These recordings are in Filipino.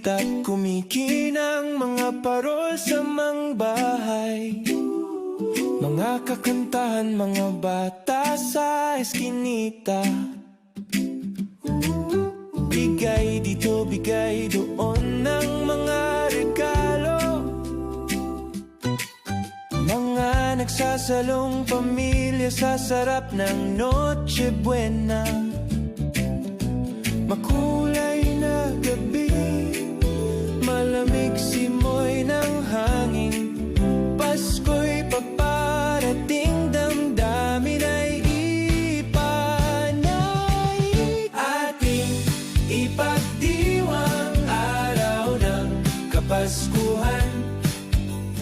at kumikinang mga parol sa mang bahay. Mga kakantahan, mga bata sa eskinita. Bigay dito, bigay doon ng mga regalo. Mga nagsasalong pamilya sa sarap ng Noche Buena. Makulay na gabi, malamig simoy ng hangin. Pasko'y paparating, damdamin ay ipanay. Ating ipagdiwang araw ng Kapaskuhan.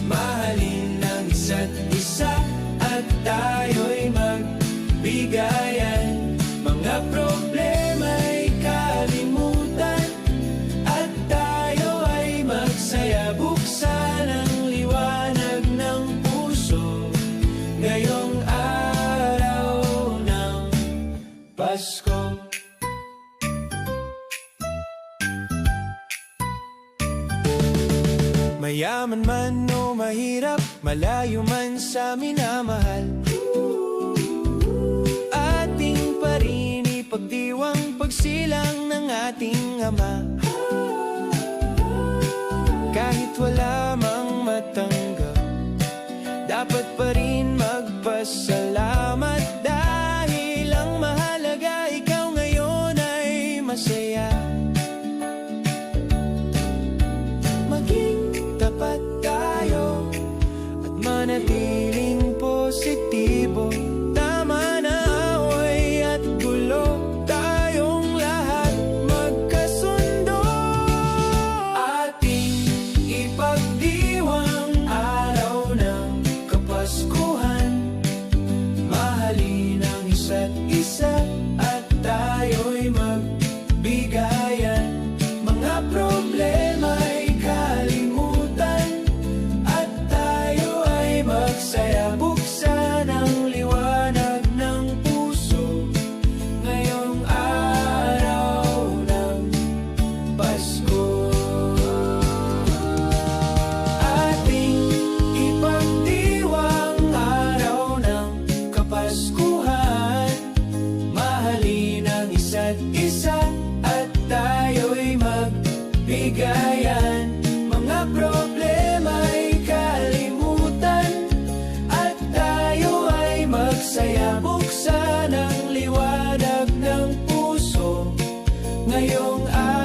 Mahalin ang isa't isa at tayo'y magbigayan. Mga problema'y kalimutan at tayo ay magsaya. Buksan ang liwanag ng puso ngayong araw ng Pasko. Mayaman man o mahirap, malayo man sa minamahal, ating pa rin ipagdiwang pagsilang ng ating Ama. Kahit wala mang matanggap, dapat pa rin magpasalamat, dahil ang mahalaga ikaw ngayon ay masaya. Tapat tayo at manatiling positibo. Tama na away at gulo, tayong lahat magkasundo. Ating ipagdiwang araw ng Kapaskuhan. Mahalin ang isa't isa at tayo'y magbigayan. Mga problema'y kalimutan at tayo ay magsaya. Buksan ang liwanag ng puso ngayong araw ng Pasko. Ating ipagdiwang araw ng Kapaskuhan. Mahalin ang isa't isa at tayo'y magbigayan. Mga problema'y kalimutan at tayo ay magsaya. Buksan ang liwanag ng puso ngayong araw